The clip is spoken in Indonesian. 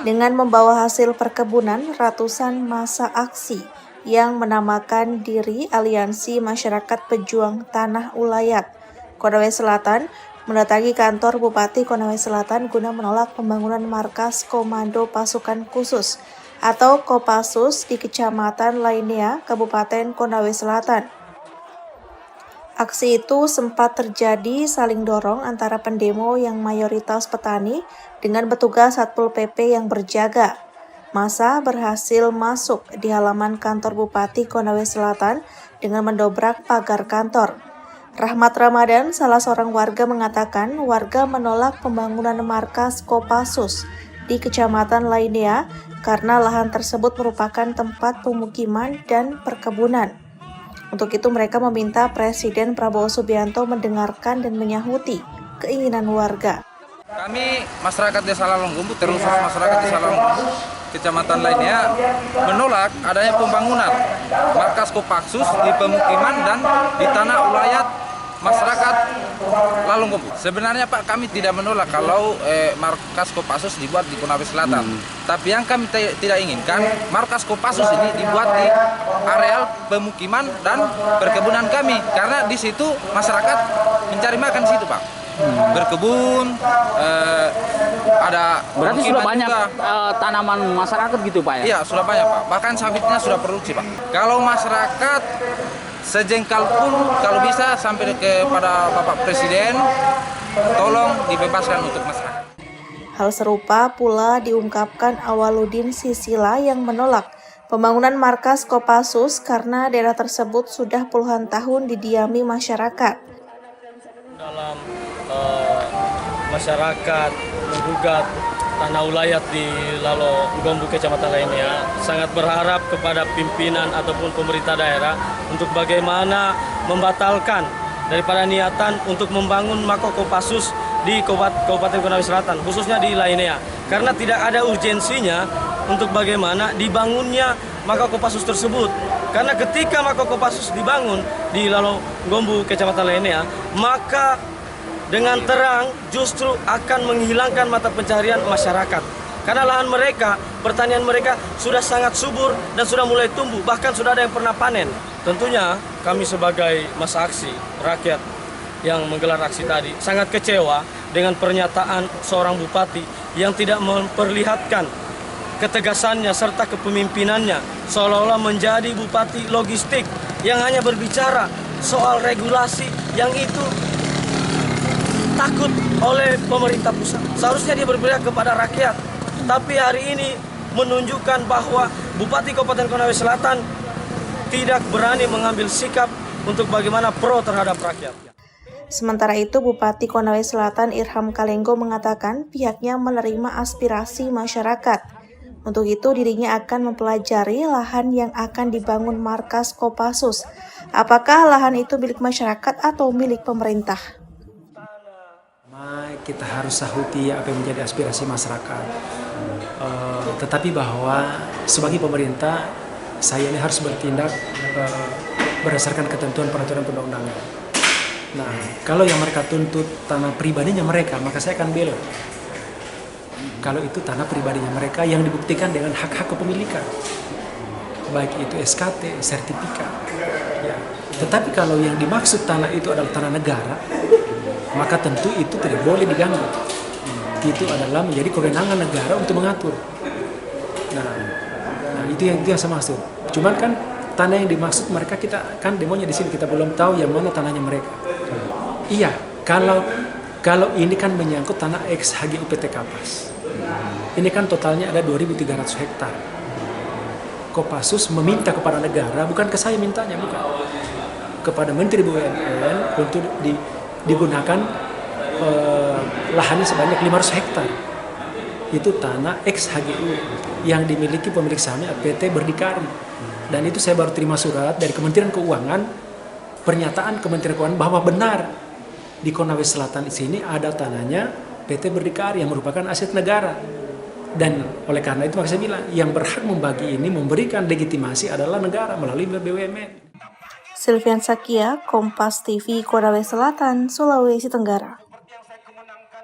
Dengan membawa hasil perkebunan, ratusan massa aksi yang menamakan diri Aliansi Masyarakat Pejuang Tanah Ulayat Konawe Selatan mendatangi kantor Bupati Konawe Selatan guna menolak pembangunan markas Komando Pasukan Khusus atau Kopassus di Kecamatan Lainea, Kabupaten Konawe Selatan. Aksi itu sempat terjadi saling dorong antara pendemo yang mayoritas petani dengan petugas Satpol PP yang berjaga. Massa berhasil masuk di halaman kantor Bupati Konawe Selatan dengan mendobrak pagar kantor. Rahmat Ramadan, salah seorang warga, mengatakan warga menolak pembangunan markas Kopassus di Kecamatan Lainea karena lahan tersebut merupakan tempat pemukiman dan perkebunan. Untuk itu mereka meminta Presiden Prabowo Subianto mendengarkan dan menyahuti keinginan warga. Kami masyarakat Desa Lalonggombu, terkhusus masyarakat Desa Lalonggombu, Kecamatan Lainea, menolak adanya pembangunan markas Kopassus di pemukiman dan di tanah ulayat masyarakat Lalonggombu. Sebenarnya Pak, kami tidak menolak kalau markas Kopassus dibuat di Konawe Selatan. Tapi yang kami tidak inginkan, markas Kopassus ini dibuat di areal pemukiman dan perkebunan kami. Karena di situ masyarakat mencari makan di situ Pak. Berkebun, ada berarti sudah banyak tanaman masyarakat gitu Pak ya? Iya, sudah banyak Pak. Bahkan sawitnya sudah produksi Pak. Kalau masyarakat sejengkal pun kalau bisa sampai kepada Bapak Presiden, tolong dibebaskan untuk masyarakat. Hal serupa pula diungkapkan Awaludin Sisila yang menolak pembangunan markas Kopassus karena daerah tersebut sudah puluhan tahun didiami masyarakat. Dalam masyarakat menggugat tanah ulayat di Lalonggombu Kecamatan Lainea, sangat berharap kepada pimpinan ataupun pemerintah daerah untuk bagaimana membatalkan daripada niatan untuk membangun markas Kopassus di Kabupaten Konawe Selatan, khususnya di Lainea, karena tidak ada urgensinya untuk bagaimana dibangunnya markas Kopassus tersebut. Karena ketika markas Kopassus dibangun di Lalonggombu Kecamatan Lainea, maka dengan terang justru akan menghilangkan mata pencaharian masyarakat. Karena lahan mereka, pertanian mereka sudah sangat subur dan sudah mulai tumbuh, bahkan sudah ada yang pernah panen. Tentunya kami sebagai massa aksi rakyat yang menggelar aksi tadi sangat kecewa dengan pernyataan seorang bupati yang tidak memperlihatkan ketegasannya serta kepemimpinannya, seolah-olah menjadi bupati logistik yang hanya berbicara soal regulasi yang itu takut oleh pemerintah pusat. Seharusnya dia berpihak kepada rakyat. Tapi hari ini menunjukkan bahwa Bupati Kabupaten Konawe Selatan tidak berani mengambil sikap untuk bagaimana pro terhadap rakyat. Sementara itu, Bupati Konawe Selatan Irham Kalenggo mengatakan pihaknya menerima aspirasi masyarakat. Untuk itu, dirinya akan mempelajari lahan yang akan dibangun markas Kopassus. Apakah lahan itu milik masyarakat atau milik pemerintah? Kita harus sahuti apa yang menjadi aspirasi masyarakat. Tetapi bahwa sebagai pemerintah, saya ini harus bertindak berdasarkan ketentuan peraturan perundang-undangan. Nah, kalau yang mereka tuntut tanah pribadinya mereka, maka saya akan bela. Kalau itu tanah pribadinya mereka yang dibuktikan dengan hak-hak kepemilikan, baik itu SKT, sertifikat. Ya. Tetapi kalau yang dimaksud tanah itu adalah tanah negara, maka tentu itu tidak boleh diganggu. Itu adalah menjadi kewenangan negara untuk mengatur. Nah itu yang saya maksud. Cuman kan tanah yang dimaksud mereka, kita kan demonya di sini, kita belum tahu yang mana tanahnya mereka. Iya, kalau ini kan menyangkut tanah ex HGUPT Kapas. Ini kan totalnya ada 2.300 hektar. Kopassus meminta kepada negara, bukan ke saya mintanya, bukan. Kepada Menteri BUMN untuk digunakan lahannya sebanyak 500 hektar. Itu tanah ex HGU yang dimiliki pemilik sahamnya PT Berdikari. Dan itu saya baru terima surat dari Kementerian Keuangan, pernyataan Kementerian Keuangan bahwa benar di Konawe Selatan di sini ada tanahnya PT Berdikari yang merupakan aset negara. Dan oleh karena itu maka saya bilang yang berhak membagi ini, memberikan legitimasi adalah negara melalui BUMN. Sylvian Sakia, Kompas TV, Konawe Selatan, Sulawesi Tenggara.